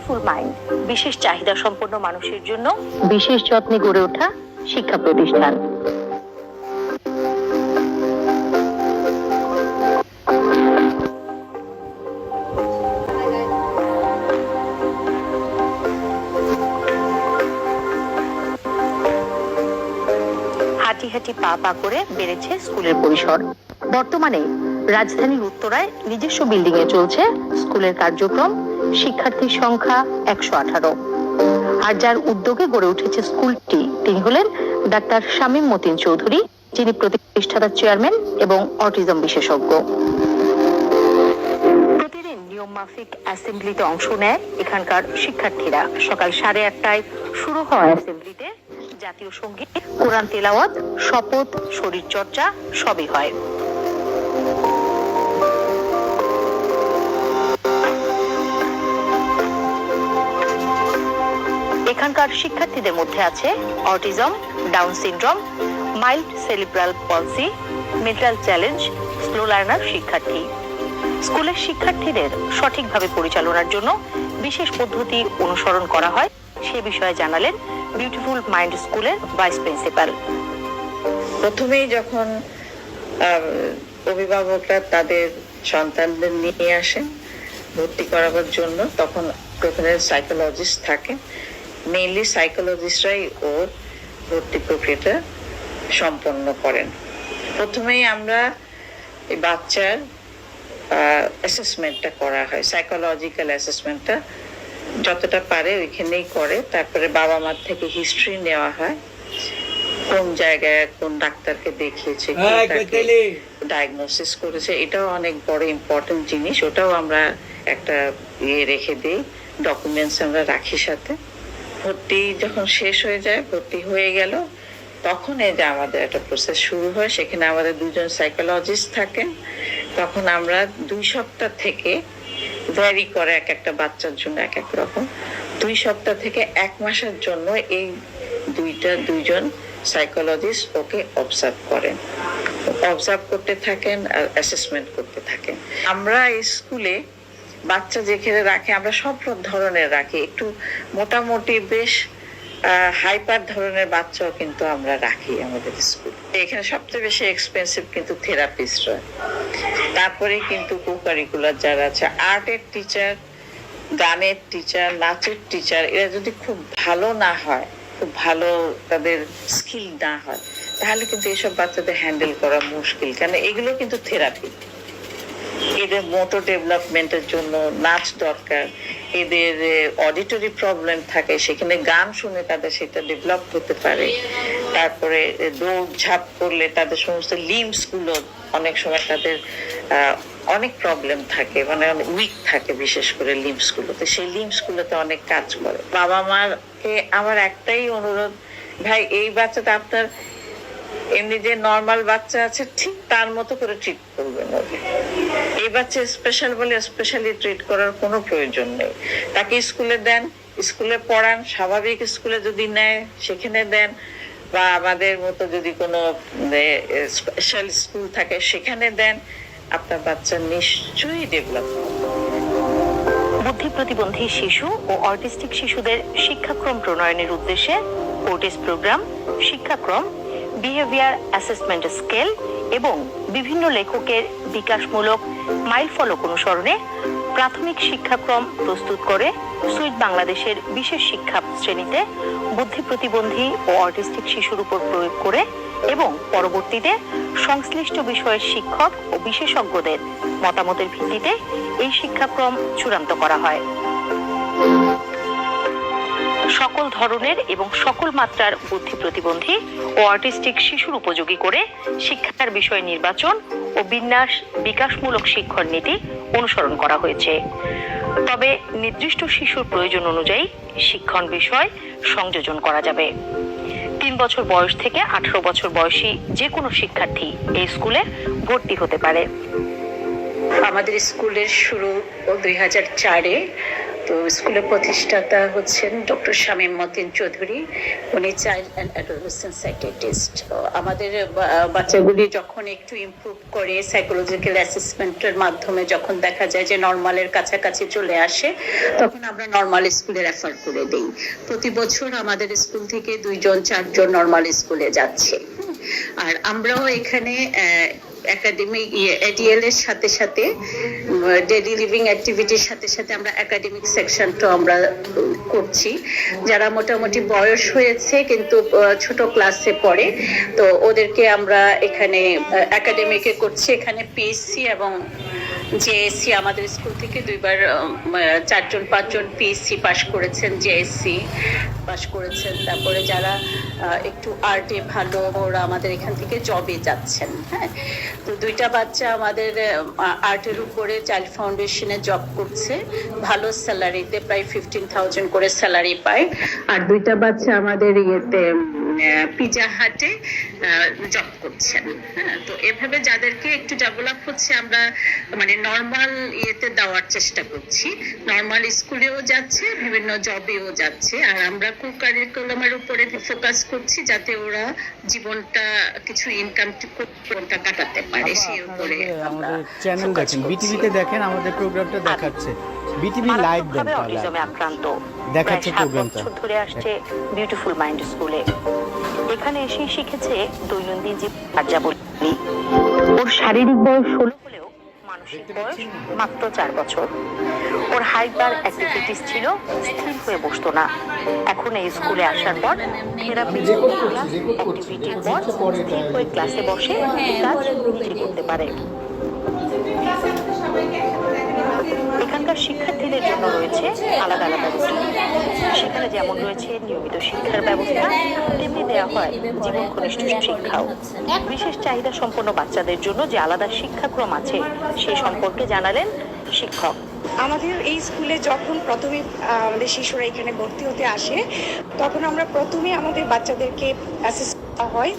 Beautiful mind বিশেষ চাহিদা সম্পন্ন মানুষের জন্য বিশেষ যত্নে গড়ে ওঠা শিক্ষা প্রতিষ্ঠান। হাঁটি হাঁটি পা পা করে বেড়েছে স্কুলের পরিসর। বর্তমানে রাজধানীর উত্তরায় নিজস্ব বিল্ডিং এ চলছে স্কুলের কার্যক্রম। শিক্ষার্থীর সংখ্যা 118। আর যার উদ্যোগে গড়ে উঠেছে স্কুলটি, তিনি হলেন ডাক্তার শামীম মতিন চৌধুরী, যিনি প্রতিষ্ঠাতা চেয়ারম্যান এবং অটিজম বিশেষজ্ঞ। প্রতিদিন নিয়ম মাফিক অ্যাসেম্বলিতে অংশ নেয় এখানকার শিক্ষার্থীরা। সকাল 8:30টায় শুরু হওয়া অ্যাসেম্বলিতে জাতীয় সঙ্গীত, কোরআন তেলাওয়াত, শপথ, শরীর চর্চা সবই হয়। এখানকার শিক্ষার্থীদের মধ্যে আছে autism, down syndrome, mild cerebral পলসি, mental challenge, slow learner শিক্ষার্থী। স্কুলের শিক্ষার্থীদের সঠিকভাবে পরিচালনার জন্য বিশেষ পদ্ধতি অনুসরণ করা হয়, সে বিষয়ে জানালেন বিউটিফুল মাইন্ড স্কুলের ভাইস প্রিন্সিপাল। প্রথমেই যখন অভিভাবকরা তাদের সন্তানদের নিয়ে আসেন ভর্তি করাবার জন্য, তখন প্রথমে সাইকোলজিস্ট থাকে। মেইনলি সাইকোলজিস্টরাই ওর ভর্তি প্রক্রিয়াটা সম্পন্ন করেন। প্রথমেই আমরা এই বাচ্চার অ্যাসেসমেন্টটা করা হয়, সাইকোলজিক্যাল অ্যাসেসমেন্টটা যতটা পারে ওইখানেই করে। তারপরে বাবা মার থেকে হিস্ট্রি নেওয়া হয়, কোন জায়গায় কোন ডাক্তারকে দেখিয়েছে, ডায়াগনোসিস করেছে, এটাও অনেক বড় ইম্পর্টেন্ট জিনিস। ওটাও আমরা একটা রেখে দিই, ডকুমেন্টস আমরা রাখি সাথে। ভর্তি যখন শেষ হয়ে যায়, ভর্তি হয়ে গেল, তখন এই যে আমাদের একটা প্রসেস শুরু হয়। সেখানে আমাদের 2জন সাইকোলজিস্ট থাকেন। তখন আমরা 2 সপ্তাহ থেকে ভ্যারি করে এক একটা বাচ্চার জন্য এক এক রকম, 2 সপ্তাহ থেকে 1 মাসের জন্য এই 2জন সাইকোলজিস্ট ওকে অবজার্ভ করেন, অবজার্ভ করতে থাকেন আর অ্যাসেসমেন্ট করতে থাকেন। আমরা এই স্কুলে বাচ্চা যেখানে রাখি আমরা সব ধরনের রাখি, একটু মোটামুটি বেশ হাইপার ধরনের বাচ্চাও কিন্তু আমরা রাখি আমাদের স্কুলে। এখানে সবচেয়ে বেশি এক্সপেন্সিভ কিন্তু থেরাপিস্টরা, তারপরে কিন্তু কোকারিকুলার যারা আছে, আর্টের টিচার, গানের টিচার, নাচের টিচার, এরা যদি খুব ভালো না হয়, খুব ভালো তাদের স্কিল না হয়, তাহলে কিন্তু এইসব বাচ্চাদের হ্যান্ডেল করা মুশকিল। কারণ এগুলো কিন্তু থেরাপি। এদের মোটর ডেভেলপমেন্টের জন্য নাচ দরকার, এদের অডিটরি প্রবলেম থাকে, সেখানে গান শুনে তাদের সেটা ডেভেলপ করতে পারে। তারপরে দৌড় ঝাঁপ করলে তাদের সমস্ত লিম্বস গুলো অনেক সময় তাদের অনেক প্রবলেম থাকে, মানে উইক থাকে, বিশেষ করে লিম্বস গুলোতে। সেই লিম্বস গুলোতে অনেক কাজ করে। বাবা মাকে আমার একটাই অনুরোধ, ভাই এই বাচ্চাটা আপনার এমনি যে নর্মাল বাচ্চা আছে ঠিক তার মতো করে ট্রিট করবেন। এই বাচ্চা স্পেশাল বলে স্পেশালি ট্রিট করার কোনো প্রয়োজন নেই। তাকে স্কুলে দেন, স্কুলে পড়ান, স্বাভাবিক স্কুলে যদি নেয় সেখানে দেন, বা আমাদের মতো যদি কোনো স্পেশাল স্কুল থাকে সেখানে দেন, আপনার বাচ্চা নিশ্চয়ই ডেভেলপ হবে। বুদ্ধি প্রতিবন্ধী শিশু ও অটিস্টিক শিশুদের শিক্ষাক্রম প্রণয়নের উদ্দেশ্যে পোর্টিস প্রোগ্রাম, শিক্ষাক্রম, বিহেভিয়ার অ্যাসেসমেন্ট স্কেল এবং বিভিন্ন লেখকের বিকাশমূলক মাইলফলক অনুসরণে প্রাথমিক শিক্ষাক্রম প্রস্তুত করে সুইট বাংলাদেশের বিশেষ শিক্ষা শ্রেণীতে বুদ্ধি প্রতিবন্ধী ও অটিস্টিক শিশুর উপর প্রয়োগ করে এবং পরবর্তীতে সংশ্লিষ্ট বিষয়ের শিক্ষক ও বিশেষজ্ঞদের মতামতের ভিত্তিতে এই শিক্ষাক্রম চূড়ান্ত করা হয়। সকল ধরনের এবং সকল মাত্রার বুদ্ধি প্রতিবন্ধী ও অটিস্টিক শিশুর উপযোগী করে শিক্ষার বিষয় নির্বাচন ও বিন্যাস বিকাশমূলক শিক্ষণ নীতি অনুসরণ করা হয়েছে। তবে নির্দিষ্ট শিশুর প্রয়োজন অনুযায়ী শিক্ষণ বিষয় সংযোজন করা যাবে। 3 বছর বয়স থেকে 18 বছর বয়সী যে কোনো শিক্ষার্থী এই স্কুলে ভর্তি হতে পারে। আমাদের স্কুলের শুরু 2004-এ তো স্কুলের প্রতিষ্ঠাতা হচ্ছেন ডক্টর শামীম মতিন চৌধুরী, উনি চাইল্ড অ্যান্ড অ্যাডোলেসেন্ট সাইকিয়াট্রিস্ট। আমাদের বাচ্চাগুলি যখন একটু ইমপ্রুভ করে সাইকোলজিক্যাল অ্যাসেসমেন্টের মাধ্যমে যখন দেখা যায় যে নর্মালের কাছাকাছি চলে আসে, তখন আমরা নর্মাল স্কুলে রেফার করে দিই। প্রতি বছর আমাদের স্কুল থেকে 2-4জন নর্মাল স্কুলে যাচ্ছে। আর আমরাও এখানে একাডেমিক এডিএল এর সাথে সাথে ডেইলি লিভিং অ্যাক্টিভিটির সাথে সাথে আমরা একাডেমিক সেকশনটা আমরা করছি। যারা মোটামুটি বয়স হয়েছে কিন্তু ছোট ক্লাসে পড়ে, তো ওদেরকে আমরা এখানে একাডেমিকে করছি। এখানে পিএসসি এবং জেএসসি আমাদের স্কুল থেকে 2বার 4-5জন পিএসসি পাশ করেছেন, জেএসসি পাশ করেছেন। তারপরে যারা একটু আর্টে ভালো, ওরা আমাদের এখান থেকে জবে যাচ্ছেন। হ্যাঁ, তো 2টা বাচ্চা আমাদের আর্টের উপরে চাইল্ড ফাউন্ডেশনে জব করছে, ভালো স্যালারিতে, প্রায় 15,000 করে স্যালারি পায়। আর 2টা বাচ্চা আমাদের ইয়েতে পিজা হাটে জব করছেন। হ্যাঁ, তো এভাবে যাদেরকে একটু ডেভেলপ হচ্ছে আমরা মানে নর্মাল ইয়েতে দেওয়ার চেষ্টা করছি। নর্মাল স্কুলেও যাচ্ছে, বিভিন্ন জবেও যাচ্ছে। আর আমরা কারিকুলামের উপরে ফোকাস করছি যাতে ওরা জীবনটা কিছু ইনকাম জীবনটা কাটাতে পারে, সেই উপরে আমরা চ্যানেল দেখেন, বিটিভিতে দেখেন, আমাদের প্রোগ্রামটা দেখাচ্ছে, বিটিভি লাইভ দেন, অটিজমে আক্রান্ত দেখাচ্ছে প্রায় 7 প্রোগ্রামটা। বছর ধরে আসছে বিউটিফুল মাইন্ড স্কুলে। এখানে এসেই শিখেছে দৈনন্দিন যে কার্যাবলী। ওর শারীরিক বয়স 16 হলেও মানসিক বয়স মাত্র 4 বছর। ওর হাইপার অ্যাক্টিভিটিস ছিল, স্থির হয়ে বসতো না। এখন এই স্কুলে আসার পর থেরাপি অ্যাক্টিভিটির পর স্থির হয়ে ক্লাসে বসে কাজ নিজে করতে পারে। এখানকার শিক্ষার্থীদের জন্য রয়েছে আলাদা আলাদা রুটিন। সেখানে যেমন রয়েছে নিয়মিত শিক্ষার ব্যবস্থা, তেমনি দেওয়া হয় জীবন ঘনিষ্ঠ শিক্ষাও। বিশেষ চাহিদা সম্পন্ন বাচ্চাদের জন্য যে আলাদা শিক্ষাক্রম আছে সে সম্পর্কে জানালেন শিক্ষক। আমাদের এই স্কুলে যখন প্রথমে আমাদের শিশুরা এখানে ভর্তি হতে আসে, তখন আমরা প্রথমে আমাদের বাচ্চাদেরকে অ্যাসেস করা হয়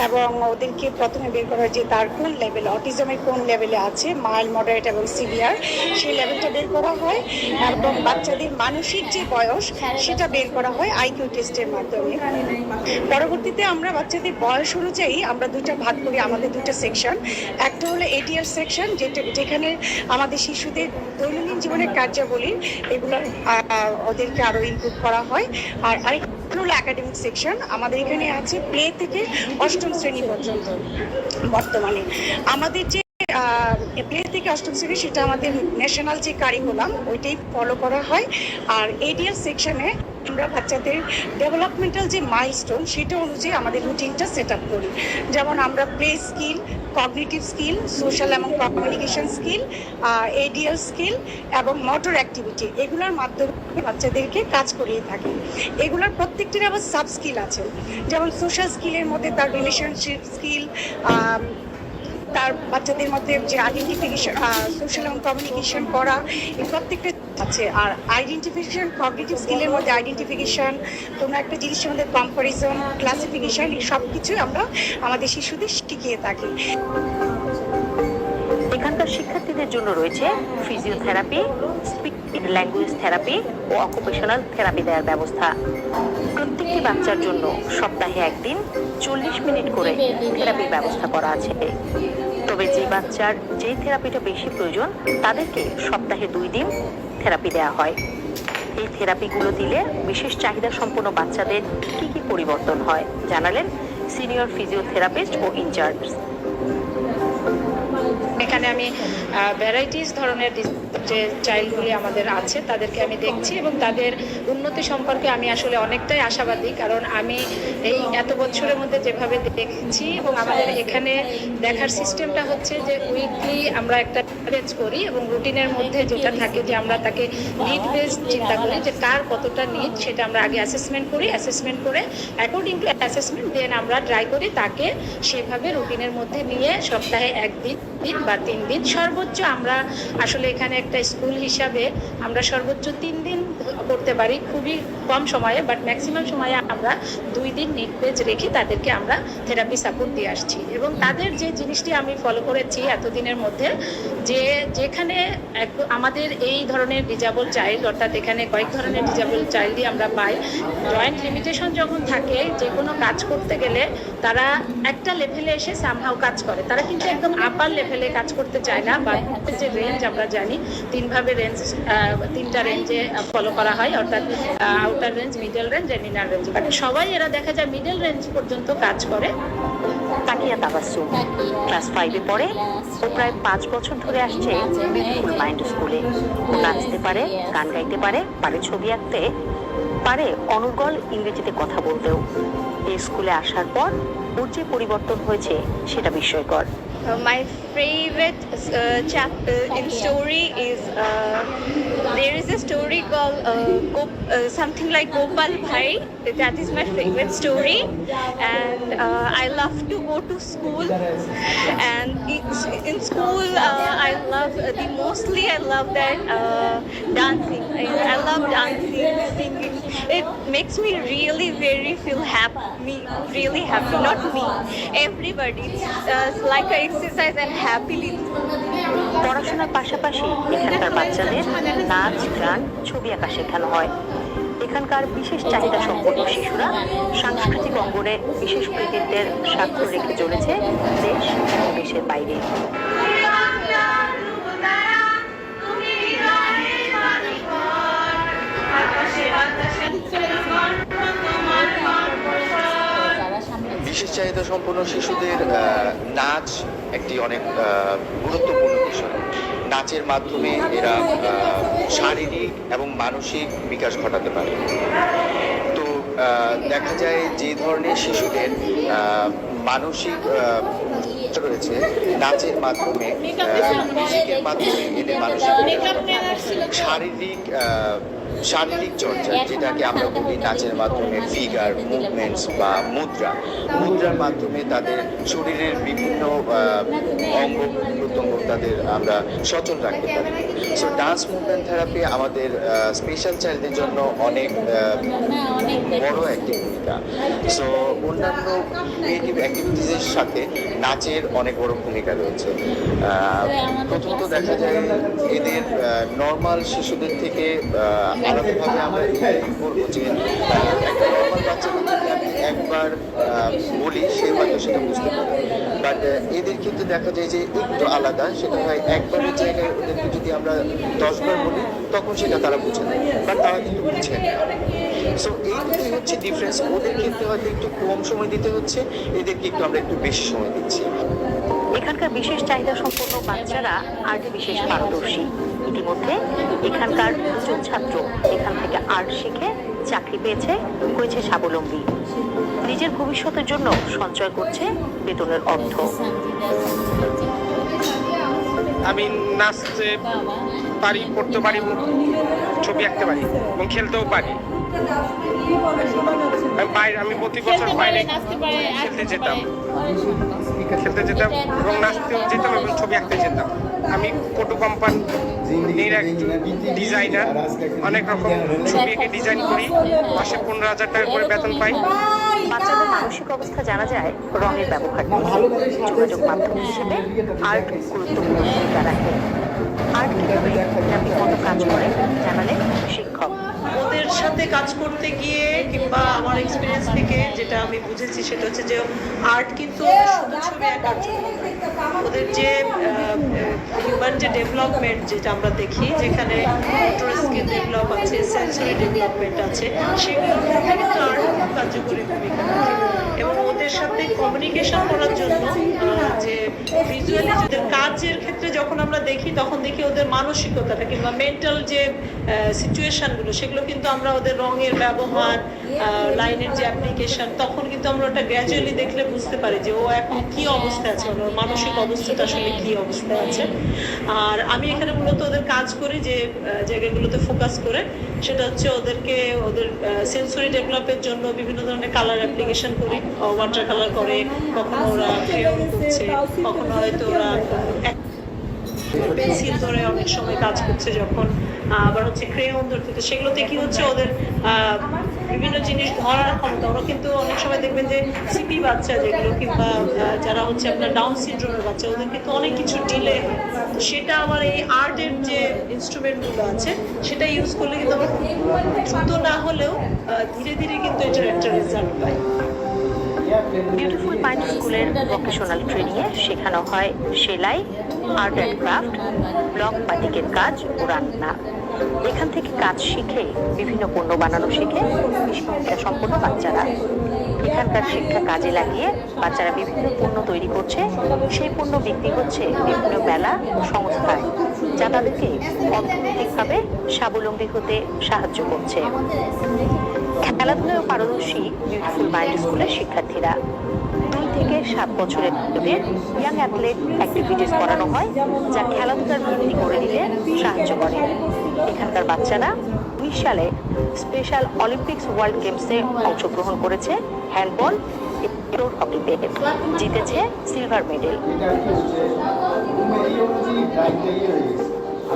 এবং ওদেরকে প্রথমে বের করা হয় যে তার কোন লেভেল, অটিজমের কোন লেভেলে আছে, মাইল্ড, মডারেট এবং সিভিয়ার, সেই লেভেলটা বের করা হয়। এবং বাচ্চাদের মানসিক যে বয়স সেটা বের করা হয় আইকিউ টেস্টের মাধ্যমে। পরবর্তীতে আমরা বাচ্চাদের বয়স অনুযায়ী আমরা 2টা ভাগ করি, আমাদের 2টা সেকশন। একটা হলো এডিএল সেকশন, যেখানে আমাদের শিশুদের দৈনন্দিন জীবনের কার্যাবলী এগুলো ওদেরকে আরো ইমপ্রুভ করা হয়। আর আরেকটা হলো একাডেমিক সেকশন, আমাদের এখানে আছে প্লে থেকে 8ম শ্রেণী পর্যন্ত। বর্তমানে আমাদের যে প্লে থেকে 8ম শ্রেণী সেটা আমাদের ন্যাশনাল যে কারিকুলাম ওইটাই ফলো করা হয়। আর এডিএল সেকশনে আমরা বাচ্চাদের ডেভেলপমেন্টাল যে মাইলস্টোন সেটা অনুযায়ী আমাদের রুটিনটা সেট আপ করি। যেমন আমরা play skill, cognitive skill, social এবং কমিউনিকেশন স্কিল, এডিএল স্কিল এবং মোটর অ্যাক্টিভিটি, এগুলোর মাধ্যমে বাচ্চাদেরকে কাজ করিয়ে থাকি। এগুলোর প্রত্যেকটির আবার সাব স্কিল আছে। যেমন সোশ্যাল স্কিলের মধ্যে তার রিলেশনশিপ স্কিল, তার বাচ্চাদের মধ্যে যে আইডেন্টিফিকেশন, সোশ্যাল এবং কমিউনিকেশন করা, এই প্রত্যেকটা আছে। আর আইডেন্টিফিকেশন, কগনিটিভ স্কিলের মধ্যে আইডেন্টিফিকেশন, কোনো একটা জিনিসের মধ্যে কম্পারিজন, ক্লাসিফিকেশন, এই সব কিছুই আমরা আমাদের শিশুদের শিখিয়ে থাকি। এখানকার শিক্ষার্থীদের জন্য রয়েছে ফিজিওথেরাপি, স্পিচ ল্যাঙ্গুয়েজ থেরাপি ও অকুপেশনাল থেরাপি দেওয়ার ব্যবস্থা। প্রত্যেকটি বাচ্চার জন্য সপ্তাহে 1 দিন 40 মিনিট করে থেরাপির ব্যবস্থা করা আছে। তবে যে বাচ্চার যে থেরাপিটা বেশি প্রয়োজন তাদেরকে সপ্তাহে 2 দিন থেরাপি দেওয়া হয়। এই থেরাপিগুলো দিলে বিশেষ চাহিদা সম্পন্ন বাচ্চাদের কি কি পরিবর্তন হয় জানালেন সিনিয়র ফিজিওথেরাপিস্ট ও ইনচার্জ। এখানে আমি ভ্যারাইটিস ধরনের যে চাইল্ডগুলি আমাদের আছে তাদেরকে আমি দেখছি এবং তাদের উন্নতি সম্পর্কে আমি আসলে অনেকটাই আশাবাদী। কারণ আমি এই এত বছরের মধ্যে যেভাবে দেখছি এবং আমাদের এখানে দেখার সিস্টেমটা হচ্ছে যে উইকলি আমরা একটা বেজ করি এবং রুটিনের মধ্যে যেটা থাকে যে আমরা তাকে নিড বেস চিন্তা করি যে কার কতটা নিড, সেটা আমরা আগে অ্যাসেসমেন্ট করি। অ্যাসেসমেন্ট করে অ্যাকর্ডিং টু অ্যাসেসমেন্ট দেন আমরা ট্রাই করি তাকে সেভাবে রুটিনের মধ্যে নিয়ে সপ্তাহে 1 দিন দিন বা 3 দিন সর্বোচ্চ। আমরা আসলে এখানে একটা স্কুল হিসাবে আমরা সর্বোচ্চ 3 দিন করতে পারি, খুবই কম সময়ে, বাট ম্যাক্সিমাম সময়ে আমরা 2 দিন নিট পেজ রেখে তাদেরকে আমরা থেরাপি সাপোর্ট দিয়ে আসছি। এবং তাদের যে জিনিসটি আমি ফলো করেছি এতদিনের মধ্যে, যে যেখানে আমাদের এই ধরনের ডিজেবল চাইল্ড, অর্থাৎ এখানে কয়েক ধরনের ডিজেবল চাইল্ডই আমরা পাই, জয়েন্ট লিমিটেশন যখন থাকে যে কোনো কাজ করতে গেলে তারা একটা লেভেলে এসে সামহাও কাজ করে, তারা কিন্তু একদম আপার লেভেলে কাজ করতে চায় না। বা যে রেঞ্জ আমরা জানি 3টা রেঞ্জে ফলো করা হয়, অর্থাৎ আউটার রেঞ্জ, মিডল রেঞ্জ আর ইনার রেঞ্জ। বাট সবাই এরা দেখা যায় মিডল রেঞ্জ পর্যন্ত কাজ করে। তাকিয়া তাবাসসুম ক্লাস 5-এ পড়ে ও প্রায় 5 বছর ধরে আসছে বিউটিফুল মাইন্ড স্কুলে। ও নাচতে পারে, গান গাইতে পারে, পারে ছবি আঁকতে, পারে অনর্গল ইংরেজিতে কথা বলতেও। এই স্কুলে আসার পর ওর যে পরিবর্তন হয়েছে সেটা বিস্ময়কর। My favorite chapter in story is there is a story called something like Gopal Bhai. That is my favorite story, and I love to go to school. And in school, I love mostly I love that dancing. I love dancing, singing. It makes me really very feel happy. Me really happy, not me. Everybody. It's like an exercise and happily. পড়াশোনার পাশাপাশি এখানকার বাচ্চাদের নাচ, গান, ছবি আঁকা শেখানো হয়। এখানকার বিশেষ চাহিদা সম্পন্ন শিশুরা সাংস্কৃতিক অঙ্গনে বিশেষ কৃতিত্বের স্বাক্ষর রেখে চলেছে দেশ এবং দেশের বাইরে। বিশেষ চাহিদা সম্পন্ন শিশুদের নাচ একটি অনেক গুরুত্বপূর্ণ বিষয়। নাচের মাধ্যমে এরা শারীরিক এবং মানসিক বিকাশ ঘটাতে পারে। তো দেখা যায় যে ধরনের শিশুদের মানসিক রয়েছে, নাচের মাধ্যমে, মিউজিকের মাধ্যমে এদের মানসিক শারীরিক চর্চা, যেটাকে আমরা বলি নাচের মাধ্যমে ফিগার মুভমেন্টস বা মুদ্রার মাধ্যমে তাদের শরীরের বিভিন্ন অঙ্গ প্রত্যঙ্গ তাদের আমরা সচল রাখতে পারি। সো ডান্স মুভমেন্ট থেরাপি আমাদের স্পেশাল চাইল্ডদের জন্য অনেক বড় একটি ভূমিকা। সো অন্যান্য ক্রিয়েটিভ অ্যাক্টিভিটিসের সাথে নাচের অনেক বড় ভূমিকা রয়েছে। প্রথমত দেখা যায় এদের নর্মাল শিশুদের থেকে আলাদাভাবে আমরা বলবো যে একটা নর্মাল বাচ্চাকে যদি আমি একবার বলি সে হয়তো সেটা বুঝতে পারে, বাট এদের ক্ষেত্রে দেখা যায় যে একটু আলাদা। সেটা হয় একবারের জায়গায় ওদেরকে যদি আমরা 10 বার বলি তখন সেটা তারা বুঝে না, বাট তারা কিন্তু বুঝে না। সো এইটাই হচ্ছে ডিফারেন্স। ওদের ক্ষেত্রে হয়তো একটু কম সময় দিতে হচ্ছে, এদেরকে একটু আমরা একটু বেশি সময় দিচ্ছি। এখানকার বিশেষ চাহিদা সম্পন্ন বাচ্চারা আর্টে বিশেষ পারদর্শী। ইতিমধ্যে এখানকার 2জন ছাত্র এখান থেকে আর্ট শিখে চাকরি পেয়েছে, হয়েছে স্বাবলম্বী। নিজের ভবিষ্যতের জন্য সঞ্চয় করছে বেতনের অর্থ। আমি নাচতে পারি, পড়তে পারি, ছবি আঁকতে পারি এবং খেলতেও পারি। আমি প্রতি বছর বাইরে খেলতে যেতাম এবং নাচতেও যেতাম এবং ছবি আঁকতে যেতাম। আমি ফটো কোম্পানির ডিজাইনার, অনেক রকম ছবি এঁকে ডিজাইন করি। মাসে 15,000 টাকা করে বেতন পাই। বাচ্চাদের মানসিক অবস্থা জানা যায় রঙের ব্যবহার নিয়ে। যোগাযোগ মাধ্যম হিসেবে আর্ট গুরুত্বপূর্ণ ভূমিকা রাখে। আর্ট কিভাবে থেরাপির মতো কাজ করে জানালেন শিক্ষক। ওদের সাথে কাজ করতে গিয়ে কিংবা আমার এক্সপিরিয়েন্স থেকে যেটা আমি বুঝেছি সেটা হচ্ছে যে আর্ট কিন্তু শুধু ছবি আঁকার জন্য নয়। ওদের যে হিউম্যান যে ডেভেলপমেন্ট যেটা আমরা দেখি, যেখানে মোটর স্কিল ডেভেলপ আছে, সেন্সরি ডেভেলপমেন্ট আছে, সেগুলোর ক্ষেত্রে কিন্তু আর্ট খুব কার্যকরী ভূমিকা রাখে। এবং ওদের সাথে কমিউনিকেশন করার জন্য যে ভিজুয়ালি ওদের কাজের ক্ষেত্রে যখন আমরা দেখি তখন দেখি ওদের মানসিকতাটা কিংবা মেন্টাল যে সিচুয়েশনগুলো সেগুলো কিন্তু আমরা ওদের রঙের ব্যবহার, লাইনের যে অ্যাপ্লিকেশন, তখন কিন্তু আমরা ওটা গ্র্যাজুয়ালি দেখলে বুঝতে পারি যে ও এখন কি অবস্থায় আছে, ওর মানসিক অবস্থাটা আসলে কি অবস্থায় আছে। আর আমি এখানে মূলত ওদের কাজ করি যে জায়গাগুলোতে ফোকাস করে সেটা হচ্ছে ওদেরকে ওদের সেন্সরি ডেভেলপের জন্য বিভিন্ন ধরনের কালার অ্যাপ্লিকেশন করি, ওয়াটার কালার করে, কখনো ওরা ক্রেয়ন করছে, কখনো হয়তো ওরা পেন্সিল ধরে অনেক সময় কাজ করছে, যখন আবার হচ্ছে ক্রেয়ন ধরতে, তো সেগুলোতে কি হচ্ছে ওদের বিভিন্ন জিনিস ধরার ক্ষমতা। ওরা কিন্তু অনেক সময় দেখবেন যে সিপি বাচ্চা যেগুলো কিংবা যারা হচ্ছে আপনার ডাউন সিনড্রোমের বাচ্চা, ওদের কিন্তু অনেক কিছু ডিলে হয়। তো সেটা আমার এই আর্টের যে ইনস্ট্রুমেন্টগুলো আছে সেটা ইউজ করলে কিন্তু আমার দ্রুত না হলেও ধীরে ধীরে কিন্তু এটার একটা রেজাল্ট পাই। বিউটিফুল মাইন্ড স্কুলের ভোকেশনাল ট্রেনিংয়ে শেখানো হয় সেলাই, আর্ট অ্যান্ড ক্রাফট, ব্লক বাটিকের কাজ ও রান্না। এখান থেকে কাজ শিখে বিভিন্ন পণ্য বানানো শিখে শিক্ষা সম্পন্ন বাচ্চারা। এখানকার শিক্ষা কাজে লাগিয়ে বাচ্চারা বিভিন্ন পণ্য তৈরি করছে, সেই পণ্য বিক্রি হচ্ছে বিভিন্ন মেলা ও সংস্থায়, যা তাদেরকে অর্থনৈতিকভাবে স্বাবলম্বী হতে সাহায্য করছে। খেলাধুলায় পারদর্শী বিউটিফুল মাইন্ড স্কুলের শিক্ষার্থীরা 2 থেকে 7 বছরের মধ্যে ইয়াং অ্যাথলেট অ্যাক্টিভিটিস করানো হয়, যা খেলাধুলার ভিত্তি করে দিতে সাহায্য করে। এখানকার বাচ্চারা 20 সালে স্পেশাল অলিম্পিক্স ওয়ার্ল্ড গেমসে অংশগ্রহণ করেছে হ্যান্ডবল ইনডোর হকিতে, জিতেছে সিলভার মেডেল।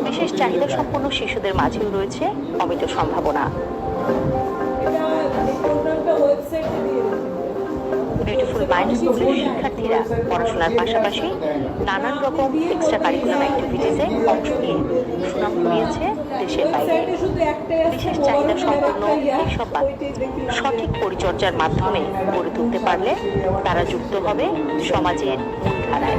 বিশেষ চাহিদা সম্পন্ন শিশুদের মাঝেও রয়েছে অমিত সম্ভাবনা। বিউটিফুল মাইন্ড স্কুলের শিক্ষার্থীরা পড়াশোনার পাশাপাশি নানান রকম এক্সট্রা কারিকুলাম অ্যাক্টিভিটিসে অংশ নিয়ে সুনাম কুড়িয়েছে দেশের বাইরে। বিশেষ চাহিদা সম্পন্ন এইসব সঠিক পরিচর্যার মাধ্যমে গড়ে তুলতে পারলে তারা যুক্ত হবে সমাজের মূলধারায়।